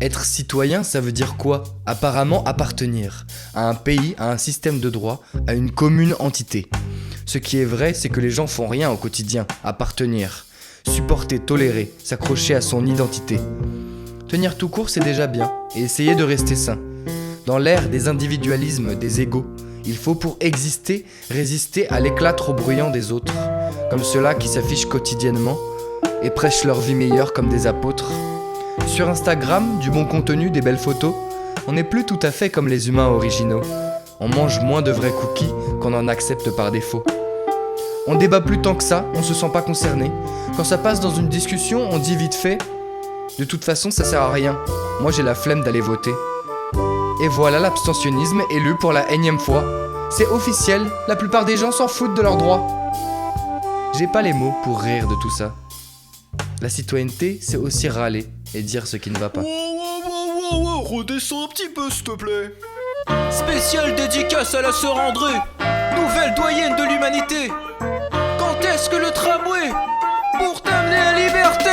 Être citoyen, ça veut dire quoi ? Apparemment appartenir à un pays, à un système de droit, à une commune entité. Ce qui est vrai, c'est que les gens font rien au quotidien, appartenir. Supporter, tolérer, s'accrocher à son identité. Tenir tout court, c'est déjà bien, et essayer de rester sain. Dans l'ère des individualismes, des égos, il faut pour exister, résister à l'éclat trop bruyant des autres, comme ceux-là qui s'affichent quotidiennement et prêchent leur vie meilleure comme des apôtres. Sur Instagram, du bon contenu, des belles photos, on n'est plus tout à fait comme les humains originaux. On mange moins de vrais cookies qu'on en accepte par défaut. On débat plus tant que ça, on se sent pas concerné. Quand ça passe dans une discussion, on dit vite fait « De toute façon, ça sert à rien. Moi, j'ai la flemme d'aller voter. » Et voilà l'abstentionnisme élu pour la énième fois. C'est officiel, la plupart des gens s'en foutent de leurs droits. J'ai pas les mots pour rire de tout ça. La citoyenneté, c'est aussi râler et dire ce qui ne va pas. Wow, redescends un petit peu s'il te plaît. Spéciale dédicace à la sœur André, nouvelle doyenne de l'humanité. Quand est-ce que le tramway pour t'amener à liberté?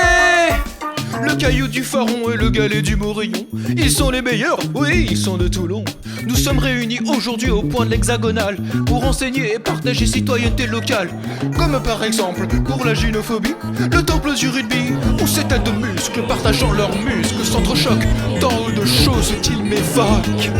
Le caillou du Pharaon et le galet du Morillon, ils sont les meilleurs, oui, ils sont de Toulon. Nous sommes réunis aujourd'hui au point de l'hexagonale pour enseigner et partager citoyenneté locale. Comme par exemple pour la gynophobie, le temple du rugby, où ces têtes de muscles partageant leurs muscles s'entrechoquent tant de choses qu'ils m'évoquent.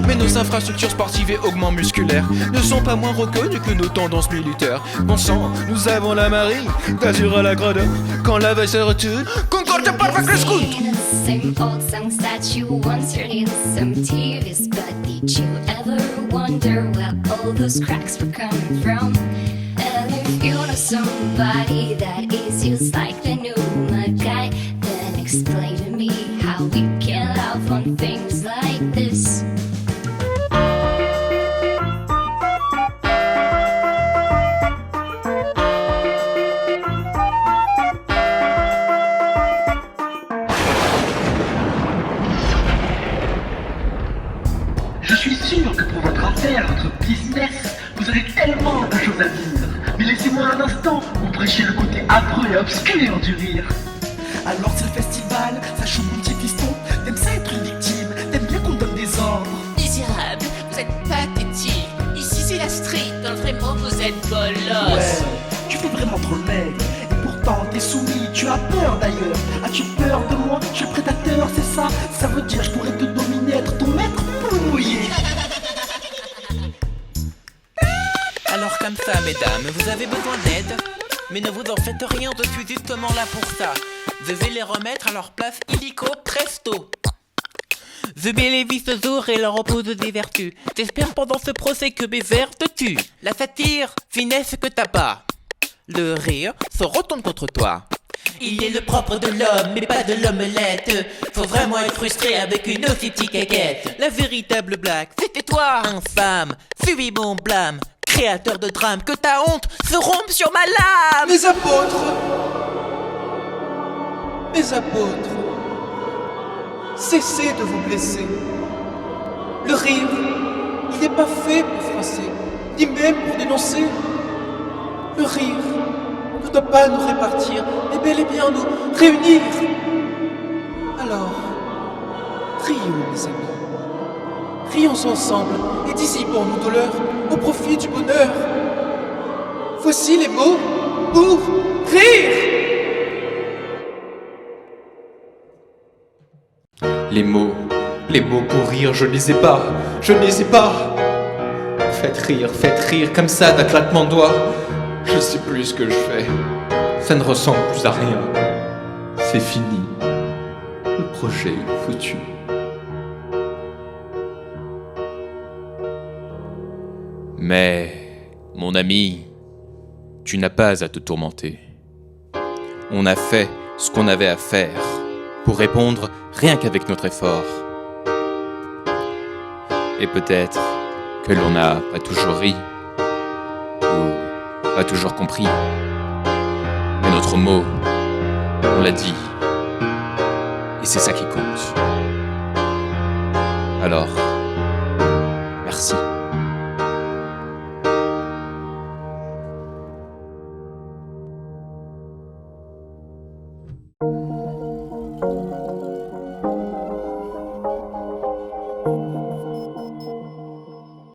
Mais nos infrastructures sportives et augments musculaires ne sont pas moins reconnues que nos tendances militaires. Bon sang, nous avons la marine, d'azur à la grandeur. Quand la veille se retourne, concorde pas avec le scout. Same old songs that you once heard in some TVs, but did you ever wonder where all those cracks were coming from? And if you know somebody that is used like the new guy, then explain to me how we can love on things like this. Je suis sûr que pour votre affaire, votre business, vous avez tellement de choses à dire. Mais laissez-moi un instant vous prêcher le côté affreux et obscur du rire. Alors c'est le festival, ça choue mon petit piston. T'aimes ça être une victime, t'aimes bien qu'on donne des ordres. Misérable, vous êtes pathétique. Ici c'est la street, donc vraiment vous êtes bolos. Ouais, tu fais vraiment trop le mec. Et pourtant t'es soumis, tu as peur d'ailleurs. As-tu peur de moi? Je suis prédateur, c'est ça. Ça veut dire je pourrais te dominer, être ton maître pour le mouiller. Alors comme ça, mesdames, vous avez besoin d'aide? Mais ne vous en faites rien, je suis justement là pour ça. Je vais les remettre à leur place illico presto. Je vais les vis ce jour et leur oppose des vertus. J'espère pendant ce procès que mes vers te tuent. La satire, finesse que t'as pas. Le rire se retourne contre toi. Il est le propre de l'homme, mais pas de l'omelette. Faut vraiment être frustré avec une aussi petite caquette. La véritable blague, c'était toi, infâme. Suis mon blâme, créateur de drame. Que ta honte se rompe sur ma lame. Mes apôtres, cessez de vous blesser. Le rire, il n'est pas fait pour froisser, ni même pour dénoncer. Le rire ne doit pas nous répartir, mais bel et bien nous réunir. Alors, rions mes amis, rions ensemble et dissipons nos douleurs au profit du bonheur. Voici les mots pour rire. Les mots pour rire, je ne les ai pas. Faites rire comme ça d'un claquement de doigts. Je sais plus ce que je fais. Ça ne ressemble plus à rien. C'est fini. Le projet est foutu. Mais, mon ami, tu n'as pas à te tourmenter. On a fait ce qu'on avait à faire pour répondre rien qu'avec notre effort. Et peut-être que l'on n'a pas toujours ri, ou pas toujours compris. Mais notre mot, on l'a dit, et c'est ça qui compte. Alors,